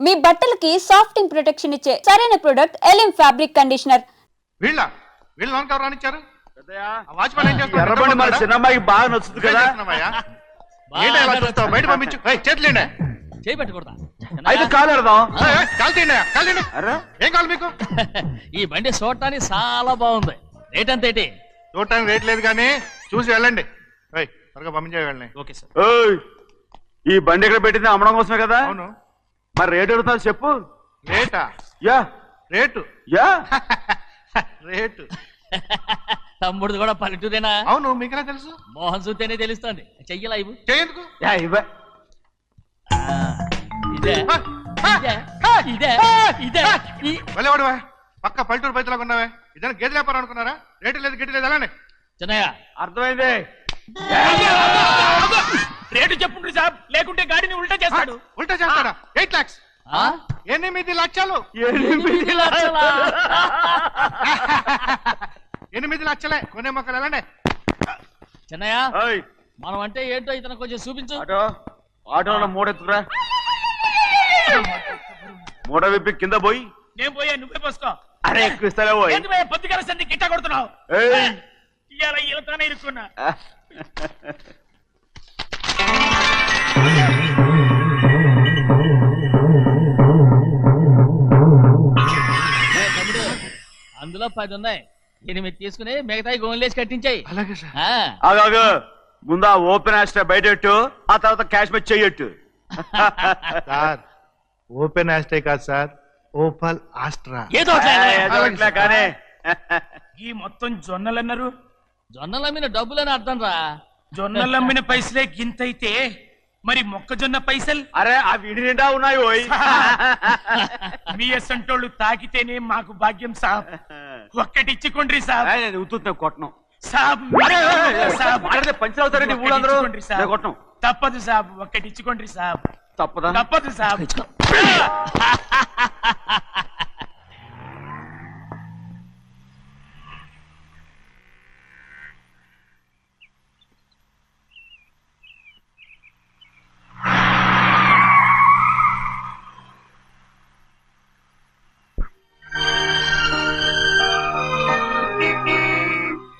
మీ బట్టలకి సాఫ్టింగ్ ప్రొటెక్షన్ ఇచ్చే సరైన ప్రొడక్ట్ ఎలిమ్ ఫ్యాబ్రిక్ కండిషనర్. వీళ్ళు లోన్ కవర్ రానిచ్చారు. ఎర్రబండి మన చిన్నమ్మాయికి బాగా నచ్చుతుంది కదా. బయట పంపించు. చేతులేండి. చేయి పెట్టకూడదా? అయితే కాలు ఎడదాం. ఏం కావాలి మీకు? ఈ బండి చూడటానికి చాలా బాగుంది. రేట్ ఎంత ఏంటి? చూడటానికి రేట్ లేదు కానీ చూసి వెళ్ళండి. త్వరగా పంపించే వెళ్ళండి. Okay sir. ఈ బండి ఇక్కడ పెట్టింది అమ్మడం కోసమే కదా. అవును. మరి రేట్ అడుగుతాను చెప్పు. రేటా? Yeah rate yeah rate. తమ్ముడు కూడా పల్లెటూరేనా? అవును. మీకెలా తెలుసు? మోహన్ చూస్తేనే తెలుస్తుంది. చెయ్యలా ఇవ్వు. చేయందుకు ఇవే ఇదే ఇదే ఇదే వెళ్ళేవాడువా? పక్క పల్లెటూరు బయటలాగా ఉన్నావే. ఇదైనా గేదె వ్యాపారం అనుకున్నారా? రేటు లేదు గిట్టు లేదు. అలానే చిన్నయ్య అర్థమైంది. రేటు చెప్పుండ్రి సాబ్, లేకుంటే గాడిని ఉల్టా చేస్తాడు. ఉల్టా చేస్తాడా? 8 lakhs. 8 లక్షలు. 8 లక్షలా? 8 లక్షలే. కొనే మొక్కలు ఎలాండి? చిన్నయ్య మనం అంటే ఏంటో ఇతను కొంచెం చూపించు. ఆటోలో మూడెత్తుకురా. మూడ విప్పి కింద పోయి. నేను పోయా, నువ్వే పోసుకో. అరే ఎక్కువ ఇస్తాలే పోయి. పొద్దుగల సంది గిట్ట కొడుతున్నావు. ఇవాళ ఈలతోనే ఇరుక్కున్నా. అందులో 10 ఉన్నాయి. 8 తీసుకుని మిగతాయి గోన్లేసి కట్టించాయి. అలాగే సార్. ఆగాగు. ముందు ఆ ఓపెన్ ఆస్ట్రా బయటెట్టు, ఆ తర్వాత క్యాష్ మీద చెయ్యట్టు. సార్ ఓపెన్ ఆస్ట్రే కాదు సార్, ఓపల్ ఆస్ట్రా. ఏదో కానీ ఈ మొత్తం జొన్నలన్నారు. జొన్నలమ్మిన డబ్బులని అర్థం రా. జొన్నలమ్మిన పైసలే గింతైతే మరి మొక్కజొన్న పైసలు? అరే ఆ విడి నిండా ఉన్నాయి. ఓయ్ మీ అసంటోళ్ళు తాకితేనే మాకు భాగ్యం సాబ్. ఒక్కటిచ్చుకోండి సాబ్. ఉత్తున్నా కొట్టను సాబ్. పంచర్ అవుతారండి ఊళ్ళందరూ. కొట్టను. తప్పదు సాబ్, ఒక్కటిచ్చుకోండి సాబ్. తప్పదా? తప్పదు సాబ్.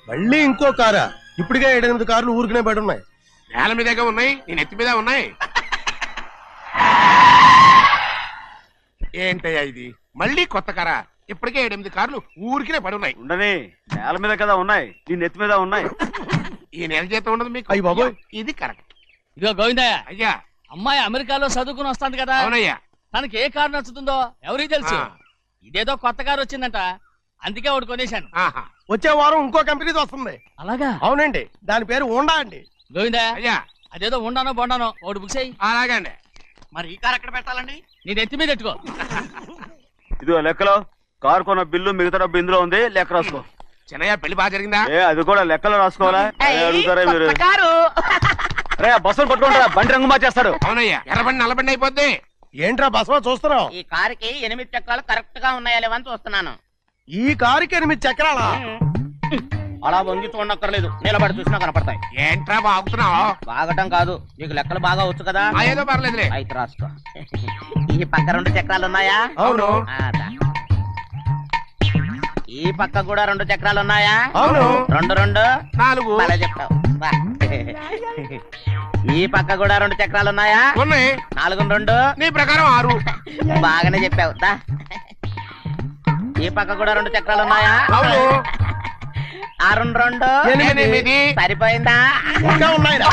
మళ్ళీ ఇంకో కారా? ఇప్పటికే 7-8 కార్లు ఊరికనే బయట ఉన్నాయి. నేల మీదగా ఉన్నాయి, నేను ఎత్తి మీద ఉన్నాయి. ఏంటయ్యా ఇది? మళ్ళీ కొత్త కారా? ఇప్పటికే 7-8 కార్లు ఊరికినే పడున్నాయి. ఉండని, నేల మీద కదా ఉన్నాయి, నీ నెత్తి మీద ఉన్నాయి. ఈ నెల జీతం ఉండదు మీకు? అయ్యి బాబోయ్. ఇది కరెక్ట్. ఇదిగో గోవిందయ్య, అయ్యా అమ్మాయి అమెరికాలో చదువుకుని వస్తాంది కదా. అవునయ్యా. తనకి ఏ కారు నచ్చుతుందో ఎవరికి తెలుసు. ఇదేదో కొత్త కారు వచ్చిందంట, అందుకే ఒకటి కొనేశాను. వచ్చే వారం ఇంకో కంపెనీది వస్తుంది. అలాగా? అవునండి, దాని పేరు హోండా అండి. గోవిందయ్య, అయ్యా అదేదో ఉండానో బొండానో ఒకటి బుక్ చేయి. అలాగండి. మరి ఈ కారు ఎక్కడ పెట్టాలండి? నీ నెత్తి మీద పెట్టుకో. ఇదిగో లెక్కలో కారు కొన్న బిల్లు, మిగతా డబ్బు ఇందులో ఉంది, లెక్క రాసుకో. చిన్నయ్య పెళ్లి బాగా జరిగిందా? అది కూడా లెక్కలో రాసుకోవాలా? అడుగుతారా మీరు? రే బస్సులు పట్టుకుంటారా, బండి రంగు మార్చేస్తాడు. అవునయ్యా, ఎర్రబండి నల్లబండి అయిపోద్ది. ఏంట్రా బసవా చూస్తున్నావు? ఈ కారుకి 8 చక్రాలు కరెక్ట్ గా ఉన్నాయా లేవని చూస్తున్నాను. ఈ కారుకి 8 చక్రాలా? అలా వంగి చూడక్కర్లేదు, నిలబడి చూసినా కనపడతాయి. ఏంట్రా బాగుతున్నావు? బాగటం కాదు, నీకు లెక్కలు బాగా వచ్చు కదా. ఏదో పర్లేదులే. అయితే రాసుకో. ఈ పక్క 2 చక్రాలు ఉన్నాయా? అవును. ఈ పక్క కూడా 2 చక్రాలు ఉన్నాయా? అవును. 2 2 4. అలా చెప్తావు. ఈ పక్క కూడా 2 చక్రాలు ఉన్నాయా? ఉన్నాయి. 4 2 నీ ప్రకారం 6. బాగానే చెప్పావు. ఈ పక్క కూడా 2 చక్రాలు ఉన్నాయా? అవును. 6 2 8. సరిపోయిందా? ఇంకా ఉన్నాయిరా.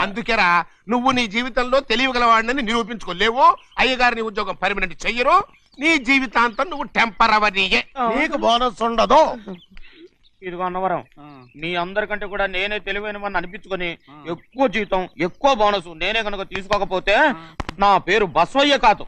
అందుకేరా నువ్వు నీ జీవితంలో తెలియగలవాడిని నిరూపించుకోలేవు. అయ్యగారు నీ ఉద్యోగం పర్మనెంట్ చెయ్యరు. నీ జీవితాంతం నువ్వు టెంపరవరీయే. నీకు బోనస్ ఉండదు. ఇదిగో అన్నవరం, మీ అందరికంటే కూడా నేనే తెలివైన వాడిని అనిపించుకొని ఎక్కువ జీతం, ఎక్కువ బోనస్ నేనే కనుక తీసుకోకపోతే నా పేరు బస్వయ్య కాదు.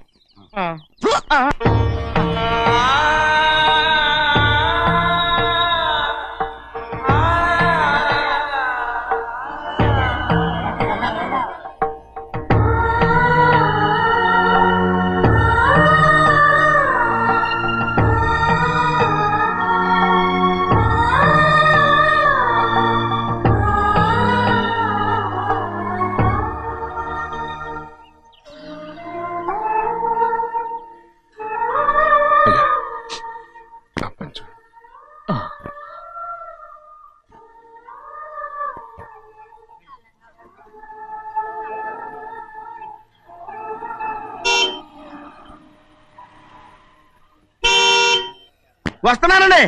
వస్తున్నానండి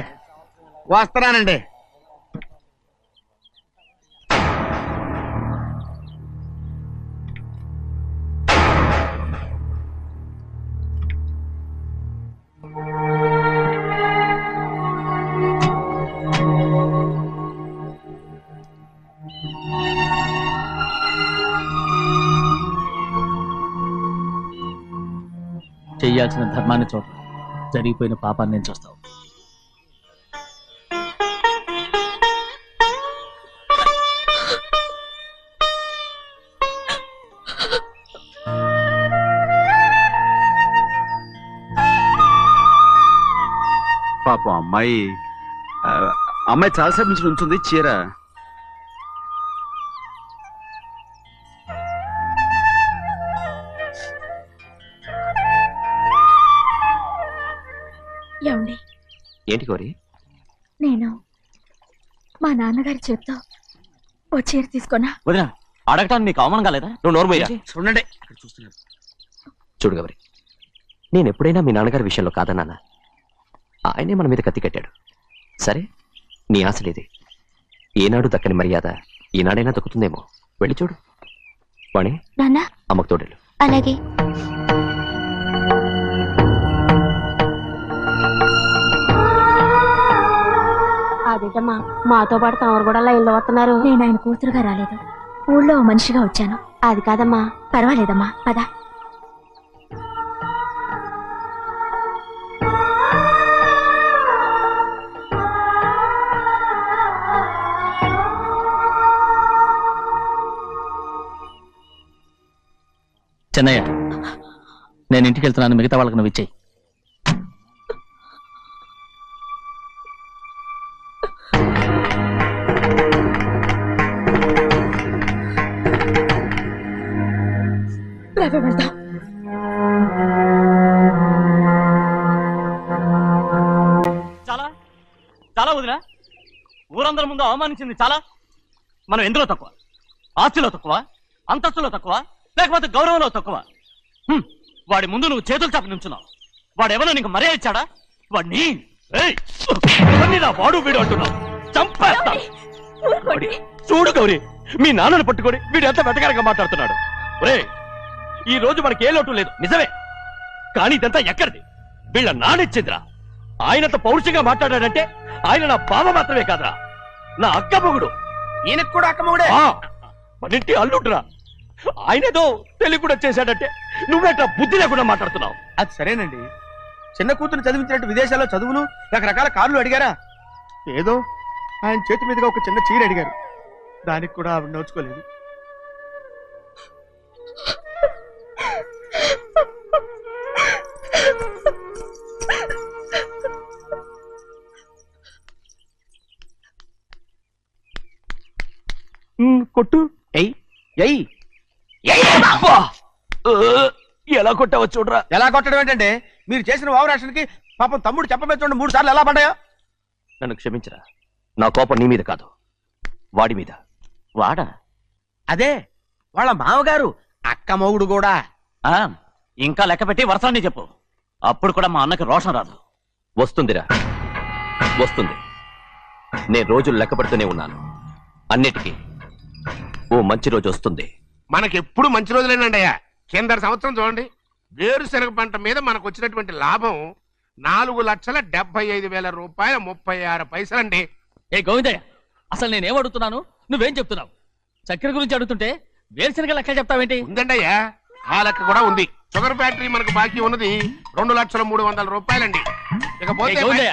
వస్తున్నానండి. చెయ్యాల్సిన ధర్మాన్ని చూడ జరిగిపోయిన పాపాన్ని నేను చూస్తావు. పాపం అమ్మాయి చాలాసేపు నుంచి ఉంచుంది చీర. ఏమండి? ఏంటి కోరి? నేను మా నాన్నగారి చేత్తో ఓ చీర తీసుకున్నా. వదినా అడగటానికి నీకు అవమానం కాలేదా? నువ్వు నోర్మయ్యా చూడండి అక్కడ చూస్తున్నాడు. చూడు గౌరి, నేను ఎప్పుడైనా మీ నాన్నగారి విషయంలో కాదన్నానా? ఆయనే మన మీద కత్తి కట్టాడు. సరే, నీ ఆశలేదే. ఏనాడు దక్కని మర్యాద ఈనాడైనా దక్కుతుందేమో. వెళ్ళి చూడు. వాణి, నాన్న అమ్మకు తోడేలు. అలాగే. అదేటమ్మా, మాతో పాటు తమరు కూడా లైన్లో వస్తున్నారు. నేను ఆయన కూతురుగా రాలేదు, ఊళ్ళో ఓ మనిషిగా వచ్చాను. అది కాదమ్మా. పర్వాలేదమ్మా, పద. చెన్నయ్య, నేను ఇంటికి వెళ్తున్నాను. మిగతా వాళ్ళకి నువ్వు ఇచ్చేయి. వెళ్దాం. చాలా చాలా వదినా, ఊరందరి ముందు అవమానించింది చాలా. మనం ఎందులో తక్కువ? ఆస్తిలో తక్కువ? అంతస్తులో తక్కువ? లేకపోతే గౌరవంలో తక్కువ? వాడి ముందు నువ్వు చేతులు చాపి నుంచున్నావు. వాడెవరో నీకు మర్యాద ఇచ్చాడా? వాడిని వాడు వీడు అంటున్నావు. చంపేస్తా. చూడు గౌరీ, మీ నాన్నను పట్టుకొని వీడు ఎంత వెతకారంగా మాట్లాడుతున్నాడు. ఒరే, ఈ రోజు మనకి ఏ లోటు లేదు నిజమే, కానీ ఇదంతా ఎక్కడిది? వీళ్ళ నానిచ్చిందిరా. ఆయనంత పౌరుషంగా మాట్లాడాడంటే ఆయన నా బావ మాత్రమే కాదురా, నా అక్క మొగుడు. ఈయనకు కూడా అక్కమ్మగుడే. మనింటి అల్లుడురా. ఆయనేదో తెలివి కూడా చేశాడంటే నువ్వేట్లా బుద్ధి లేకుండా మాట్లాడుతున్నావు? అది సరేనండి, చిన్న కూతురు చదివించినట్టు విదేశాల్లో చదువులు రకరకాల కార్లు అడిగారా? ఏదో ఆయన చేతి మీదుగా ఒక చిన్న చీర అడిగారు, దానికి కూడా ఆవిడ నోచుకోలేదు. కొట్టు. ఎలా కొట్టావో చూడరా. ఎలా కొట్టడం ఏంటంటే, మీరు చేసిన వావరాక్షణకి పాపం తమ్ముడు చెప్పబెట్టండి 3 సార్లు ఎలా పడ్డాయో. నన్ను క్షమించరా, నా కోపం నీ మీద కాదు, వాడి మీద. వాడా? అదే వాళ్ళ మామగారు అక్క మొగుడు కూడా. ఇంకా లెక్క పెట్టి వరసాన్ని చెప్పు, అప్పుడు కూడా మా అన్నకి రోషం రాదు. వస్తుందిరా, వస్తుంది. నేను రోజులు లెక్క పెడుతూనే ఉన్నాను. అన్నిటికీ ఓ మంచి రోజు వస్తుంది. మనకెప్పుడు మంచి రోజులేనండి అయ్యా. కింద సంవత్సరం చూడండి, వేరుశనగ పంట మీద మనకు వచ్చినటువంటి లాభం 4,75,000 రూపాయల 36 పైసలండి. ఏ గోవిందయ్య, అసలు నేనేం అడుగుతున్నాను, నువ్వేం చెప్తున్నావు? చక్కెర గురించి అడుగుతుంటే వేరుశనగ లెక్క చెప్తావేంటి? ఉందండి అయ్యా, ఆ లెక్క కూడా ఉంది. షుగర్ ఫ్యాక్టరీ మనకు బాకీ ఉన్నది 2,03,00,000 రూపాయలండి. ఇకపోతే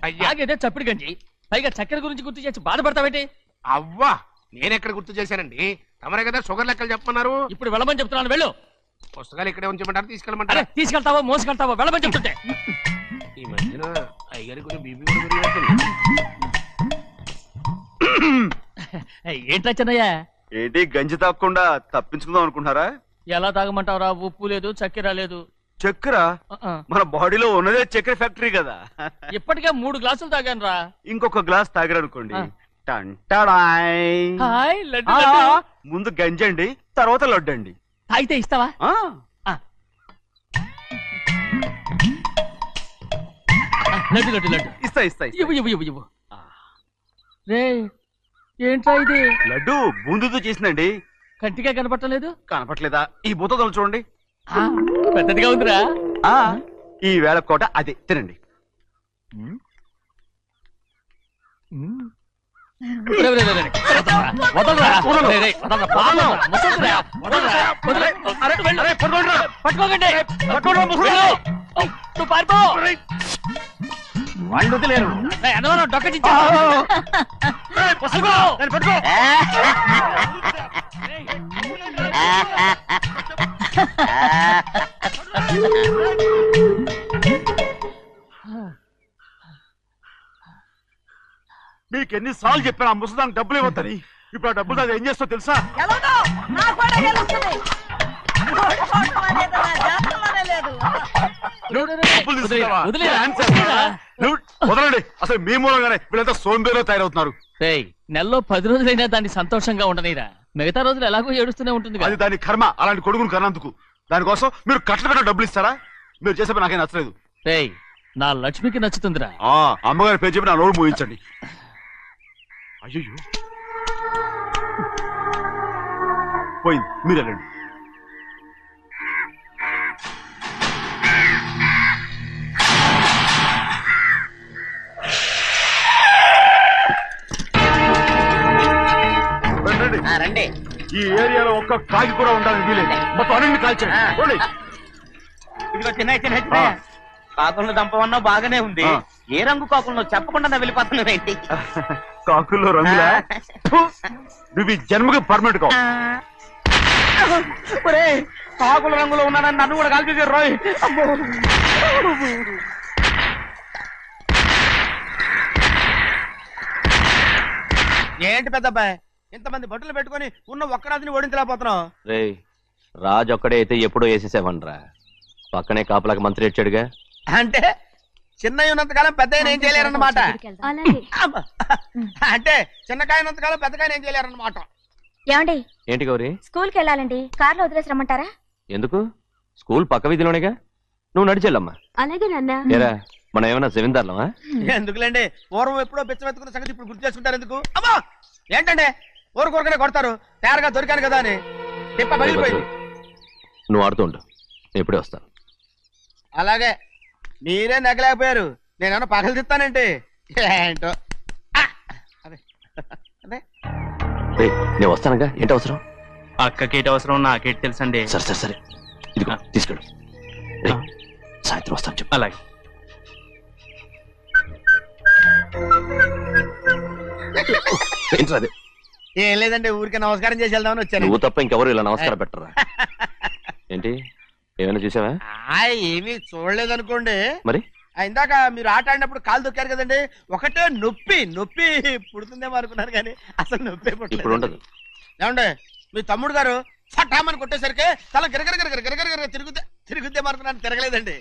అయ్యా, ఆగేదే చప్పిడి గంజి, పైగా చక్కెర గురించి గుర్తు చేసి బాధపడతావేంటి? అవ్వా, నేనెక్కడ గుర్తు చేశానండి, తమరే కదా షుగర్ లెక్కలు చెప్పమన్నారు. ఇప్పుడు వెళ్ళమని చెప్తున్నాను, వెళ్ళు. పుస్తకాలు ఇక్కడే ఉంచమంటారు, తీసుకెళ్ళమంటారా? తీసుకెళ్తావో మోసుకెళ్తావో వెళ్ళమని చెప్తుంటే. ఈ మధ్యన అయ్యగారి కొంచెం బీపీ కూడా పెరిగినట్టుంది. ఏంట్రా చెన్నయ్య? ఏంటి గంజి తాగకుండా తప్పించుకుందాం అనుకుంటున్నారా? ఎలా తాగమంటావురా? ఉప్పు లేదు, చక్కెర లేదు. చక్కెర మన బాడీలో ఉన్నదే చక్కెర ఫ్యాక్టరీ కదా. ఇప్పటికే 3 గ్లాసులు తాగాను రా. ఇంకొక గ్లాస్ తాగరనుకోండి, హాయ్ లడ్డు లడ్డు. ముందు గంజండి, తర్వాత లడ్డండి. తాగితే ఇస్తావా? లడ్డు లడ్డు లడ్డు ఇస్తా ఇస్తా ఇస్తా. ఇవ్వు ఇవ్వు ఇవ్వు ఇవ్వు రే ఏంట్రా ఇది లడ్డు బూందుతో చేసిందండి. కంటిగా కనపట్టలేదు కనపట్లేదా? ఈ బూతలు చూడండి. పెద్దదిగా ఉందిరా ఆ ఈ వేళ కోట అదే తినండి. రే, రే, రే, రే. వదలరా. రే, రే, వదలరా. పాపం. ముసలిరా. వదలరా. వదలరా. వెళ్ళు. పట్టుకోకండి. వెళ్ళు. నువ్వు పారిపో. వాళ్ళు వదిలేరు. రే, అన్నవరం డొక్కచించా. పట్టుకో. పట్టుకో. మీకు ఎన్నిసార్లు చెప్పాను ఆ ముసదానికి డబ్బులు ఇవ్వద్దని. ఇప్పుడు ఆ డబ్బులు అది ఏం చేస్తో తెలుసా? డబ్బులు తీసుకుంటావా? వదిలేరా. డాన్స్ చేస్తావా? నువ్వు వదలండి. అసలు మీ మూలంగానే వీళ్ళంతా సోంబేలో తయారవుతున్నారు. రేయ్, నెలలో 10 రోజులైనా దాన్ని సంతోషంగా ఉండనీరా. మిగతా రోజులు ఎలాగో ఏడుస్తూనే ఉంటుంది అది కదా. దాని కర్మ. అలాంటి కొడుకును కన్నందుకు దానికోసం మీరు కట్టలు డబ్బులు ఇస్తారా? మీరు చేసే పని నాకేం నచ్చలేదు. రేయ్, నా లక్ష్మికి నచ్చుతుందిరా. ఆ అమ్మగారి పేరు చెప్పి నా నోరు మూయించండి. అయ్యో పోయింది. మీరు వెళ్ళండి. రండి. ఈ ఏరియాలో ఒక్క కాకి కూడా ఉండాలని వీలేదు. మొత్తం అన్ని కాల్చండి. పోండి. ఇదిగో చిన్న చిన్న చిన్న కాకులను దంపమన్నా బాగానే ఉంది. ఆ. ఏ రంగు కాకులను చెప్పకుండా వెళ్ళిపోతున్నావు ఏంటి? కాకుల్లో రంగులా? ఫు! నువ్వు ఈ జన్మకి పర్మనెంట్ కావు. కాకుల రంగులో ఉన్నానని నన్ను కూడా కాల్చేసారు రోయ్. ఏంటి పెద్దబ్బాయ్ ఇంతమంది బట్టలు పెట్టుకొని ఉన్న ఒక్కరాజుని ఓడించలేకపోతున్నావు? రే రాజు ఒక్కడే అయితే ఎప్పుడో వేసేసేవనరా. పక్కనే కాపలాకి మంత్రి వచ్చాడుగా. అంటే చిన్నయ్య ఉన్నంతకాలం పెద్ద ఏం చేయలేరన్నమాట. అలాగే అమ్మ. అంటే చిన్నకాయ ఉన్నంతకాలం పెద్దకాయ ఏం చేయలేరన్నమాట. ఏమండి ఏంటి గౌరీ? స్కూల్కి వెళ్ళాలండి. కార్లో వదిలేసి రమ్మంటారా? ఎందుకు? స్కూల్ పక్క వీధిలోనేగా. నువ్వు నడిచెళ్ళమ్మా. అలాగే నాన్న. ఏరా మనం ఏమన్నా జమీందార్లమా? ఎందుకులేండి పూర్వం ఎప్పుడో బిచ్చమెత్తుకున్న సంగతి ఇప్పుడు గుర్తు చేసుకుంటారు ఎందుకు? అమ్మా ఏంటంటే ఊరుకోరుకనే కొడతారు. తయారుగా దొరికాను కదా అని తిప్ప పగిలిపోయింది. నువ్వు ఆడుతూ ఉండు, నేను ఇప్పుడే వస్తాను. అలాగే మీరే నగలేకపోయారు. నేనేమన్నా పగలు తిస్తానంటే ఏంటో. అదే అదే రే నేను వస్తానుగా. ఏంటి అవసరం? అక్కకేటి అవసరం నాకేటి తెలుసండి. సరే సరే సరే ఇదిగో తీసుకెళ్ళు. రేయ్, సాయంత్రం వస్తాను చెప్పు. అలాగే. ఏంట్రా అది? ఏం లేదండి ఊరికే నమస్కారం చేసి వెళ్దామని వచ్చాను. నువ్వు తప్ప ఇంకెవరు ఇలా నమస్కారం పెట్టరా? ఏంటి ఏమైనా చూసావా? ఏమీ చూడలేదనుకోండి. మరి ఇందాక మీరు ఆట ఆడినప్పుడు కాలు దొక్కారు కదండి. ఒకటే నొప్పి నొప్పి పుడుతుందేమో అనుకున్నాను కానీ అసలు నొప్పి ఇప్పుడు ఉండదు. ఏమండి మీ తమ్ముడు గారు ఫటామని కొట్టేసరికి తల గిరగిర తిరుగుద్దేమో అనుకున్నాను. తిరగలేదండి.